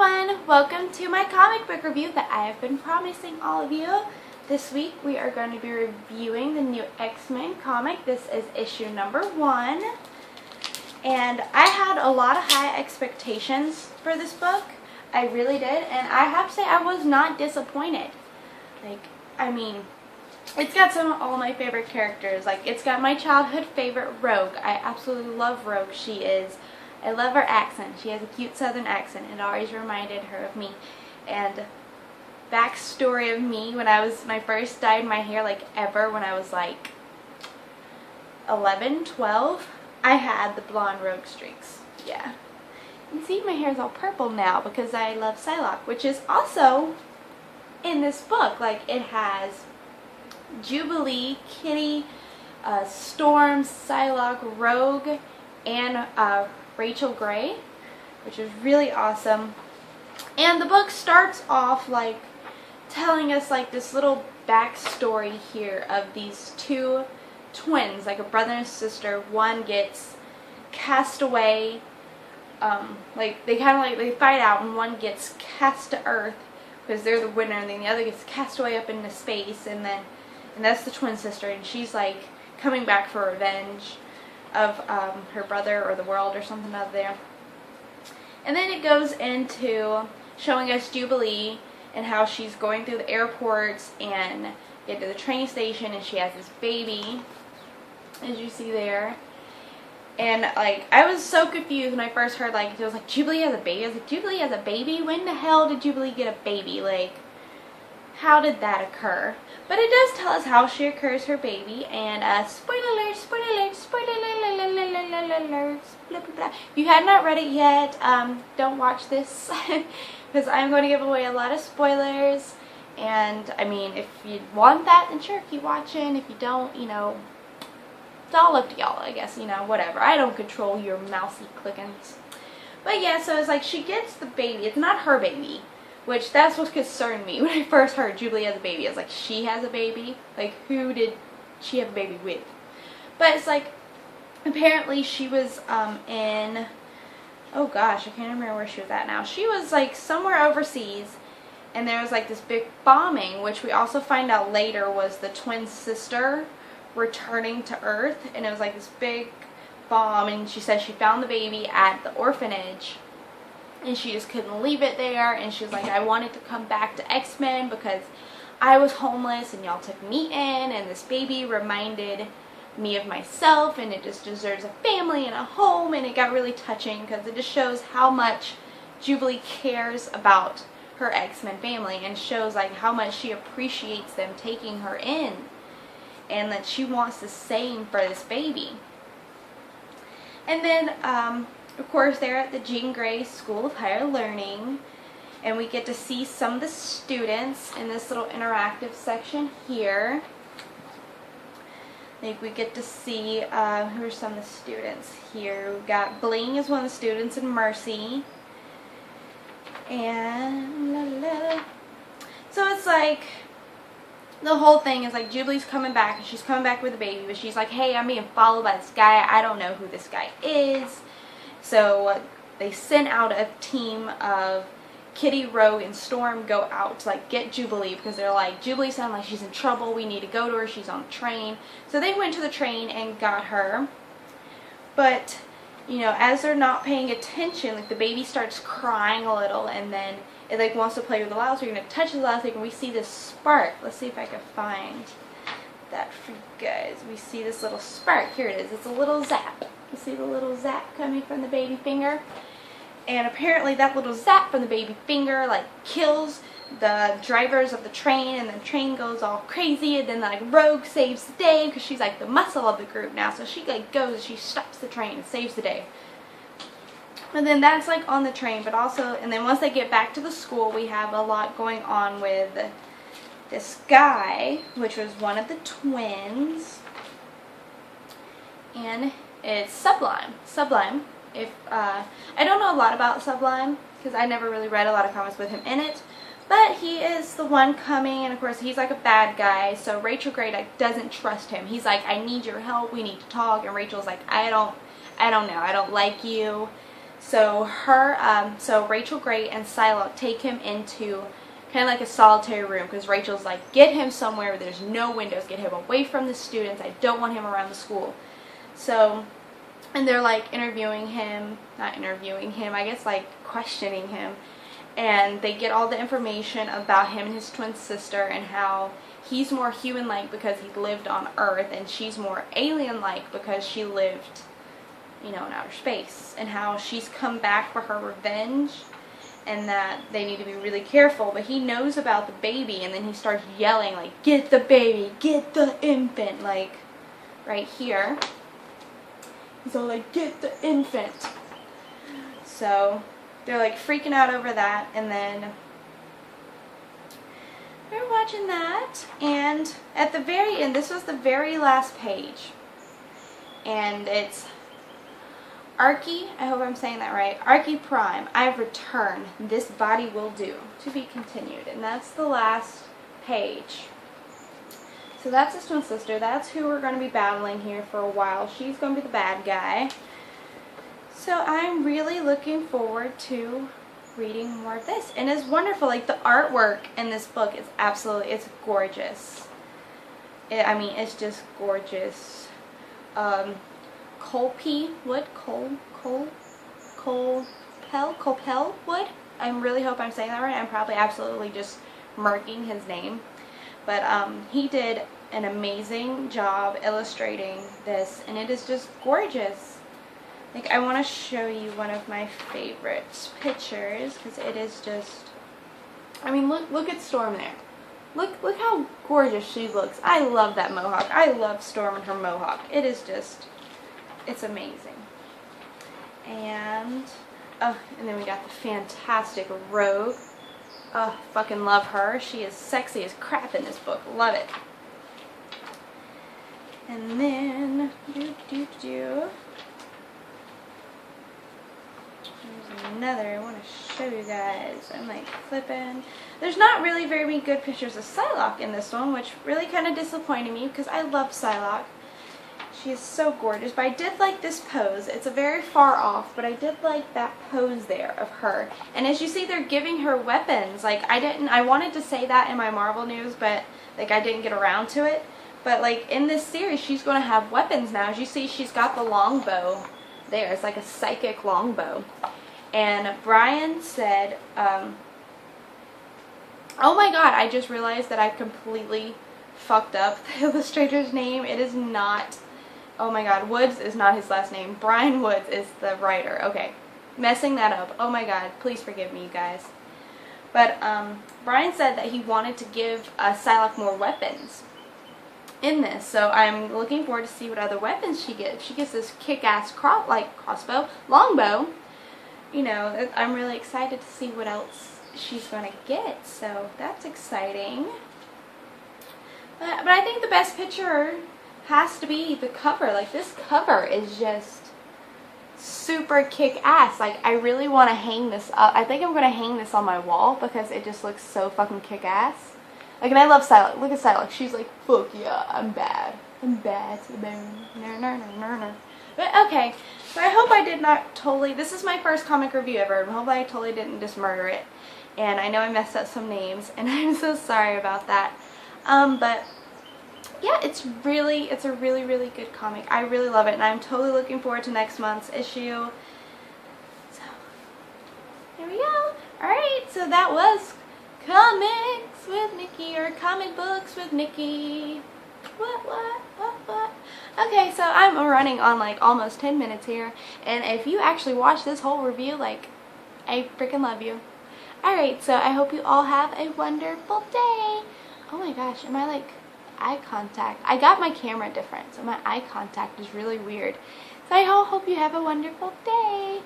everyone! Welcome to my comic book review that I have been promising all of you. This week we are going to be reviewing the new X-Men comic. This is issue number 1. And I had a lot of high expectations for this book. I really did. And I have to say I was not disappointed. It's got some of all my favorite characters. It's got my childhood favorite, Rogue. I absolutely love Rogue. I love her accent. She has a cute southern accent. It always reminded her of me. And backstory of me, when I first dyed my hair ever, when I was 11, 12, I had the blonde Rogue streaks. Yeah. You can see my hair is all purple now because I love Psylocke, which is also in this book. It has Jubilee, Kitty, Storm, Psylocke, Rogue, and Rachel Gray, which is really awesome. And the book starts off telling us this little backstory here of these two twins, a brother and sister. One gets cast away, they fight out, and one gets cast to Earth because they're the winner, and then the other gets cast away up into space, and that's the twin sister, and she's coming back for revenge of her brother or the world or something out there. And then it goes into showing us Jubilee and how she's going through the airports and get to the train station, and she has this baby, as you see there. And I was so confused when I first heard it was Jubilee has a baby. I was like, Jubilee has a baby? When the hell did Jubilee get a baby? How did that occur? But it does tell us how she occurs her baby, and spoiler alert, spoiler alert, spoiler alert, blah, blah, blah. If you have not read it yet, don't watch this because I'm going to give away a lot of spoilers. And if you want that, then sure, keep watching. If you don't, it's all up to y'all, I guess, whatever. I don't control your mousy clickings. But yeah, so it's she gets the baby. It's not her baby. Which, that's what concerned me when I first heard Jubilee has a baby. I was she has a baby? Who did she have a baby with? But it's apparently she was in, oh gosh, I can't remember where she was at now. She was somewhere overseas, and there was this big bombing, which we also find out later was the twin sister returning to Earth. And it was this big bomb, and she said she found the baby at the orphanage. And she just couldn't leave it there, and she was I wanted to come back to X-Men because I was homeless and y'all took me in, and this baby reminded me of myself, and it just deserves a family and a home. And it got really touching because it just shows how much Jubilee cares about her X-Men family, and shows how much she appreciates them taking her in, and that she wants the same for this baby. And then of course, they're at the Jean Grey School of Higher Learning, and we get to see some of the students in this little interactive section here. We get to see who are some of the students here. We've got Bling is one of the students, and Mercy. And so it's the whole thing is Jubilee's coming back, and she's coming back with a baby, but she's hey, I'm being followed by this guy. I don't know who this guy is. So they sent out a team of Kitty, Rogue, and Storm go out to get Jubilee, because they're Jubilee sounds she's in trouble. We need to go to her. She's on the train. So they went to the train and got her. But as they're not paying attention, the baby starts crying a little, and then it wants to play with the loudspeaker, and it touches the loudspeaker, and we see this spark. Let's see if I can find that for you guys. We see this little spark. Here it is. It's a little zap. You see the little zap coming from the baby finger? And apparently that little zap from the baby finger kills the drivers of the train, and the train goes all crazy, and then Rogue saves the day because she's the muscle of the group now. So she goes, she stops the train and saves the day. And then that's on the train, but also, and then once they get back to the school, we have a lot going on with this guy, which was one of the twins, and it's Sublime. Sublime. I don't know a lot about Sublime because I never really read a lot of comics with him in it, but he is the one coming, and of course he's a bad guy. So Rachel Gray doesn't trust him. He's I need your help. We need to talk. And Rachel's I don't know. I don't like you. So so Rachel Gray and Psylocke take him into kind of like a solitary room because Rachel's like, get him somewhere where there's no windows, get him away from the students, I don't want him around the school. So, and they're like interviewing him, not interviewing him, I guess like questioning him, and they get all the information about him and his twin sister and how he's more human-like because he lived on Earth and she's more alien-like because she lived, you know, in outer space, and how she's come back for her revenge and that they need to be really careful. But he knows about the baby, and then he starts yelling like, get the baby, get the infant, like right here. He's all like, get the infant. So they're like freaking out over that, and then we're watching that, and at the very end, this was the very last page, and it's Archie, I hope I'm saying that right, Archie Prime, I've returned, this body will do, to be continued, and that's the last page. So that's his twin sister, that's who we're going to be battling here for a while. She's going to be the bad guy. So I'm really looking forward to reading more of this, and it's wonderful. Like, the artwork in this book is absolutely, it's gorgeous. I mean, it's just gorgeous. Colpel wood, Colpel wood. I really hope I'm saying that right. I'm probably absolutely just murking his name, but he did an amazing job illustrating this, and it is just gorgeous. Like, I want to show you one of my favorite pictures because it is just, I mean, look at Storm there. Look how gorgeous she looks. I love that mohawk. I love Storm and her mohawk. It is just, it's amazing. And oh, and then we got the fantastic Rogue. Oh, fucking love her. She is sexy as crap in this book. Love it. And then there's another I want to show you guys. I'm like flipping. There's not really very many good pictures of Psylocke in this one, which really kind of disappointed me because I love Psylocke. She is so gorgeous, but I did like this pose. It's a very far off, but I did like that pose there of her. And as you see, they're giving her weapons. Like, I wanted to say that in my Marvel news, but like I didn't get around to it. But like in this series, she's going to have weapons now. As you see, she's got the longbow there. It's like a psychic longbow. And Brian said, oh my god, I just realized that I completely fucked up the illustrator's name. It is not, oh my god, Woods is not his last name. Brian Woods is the writer. Okay, messing that up. Oh my god, please forgive me, you guys. But Brian said that he wanted to give Psylocke more weapons in this, so I'm looking forward to see what other weapons she gets. She gets this kick-ass crossbow, longbow. You know, I'm really excited to see what else she's gonna get, so that's exciting. But I think the best picture has to be the cover. Like, this cover is just super kick-ass. Like, I really want to hang this up. I think I'm going to hang this on my wall because it just looks so fucking kick-ass. Like, and I love Psylocke. Look at Psylocke. She's like, fuck yeah, I'm bad. I'm bad to the bone. But okay, so I hope I did not totally, this is my first comic review ever, and I hope I totally didn't just murder it. And I know I messed up some names, and I'm so sorry about that. But yeah, it's a really, really good comic. I really love it, and I'm totally looking forward to next month's issue. So, here we go. Alright, so that was Comics with Nikki, or Comic Books with Nikki. What? Okay, so I'm running on like almost 10 minutes here, and if you actually watch this whole review, like, I freaking love you. Alright, so I hope you all have a wonderful day. Oh my gosh, am I like eye contact? I got my camera different, so my eye contact is really weird. So I hope you have a wonderful day.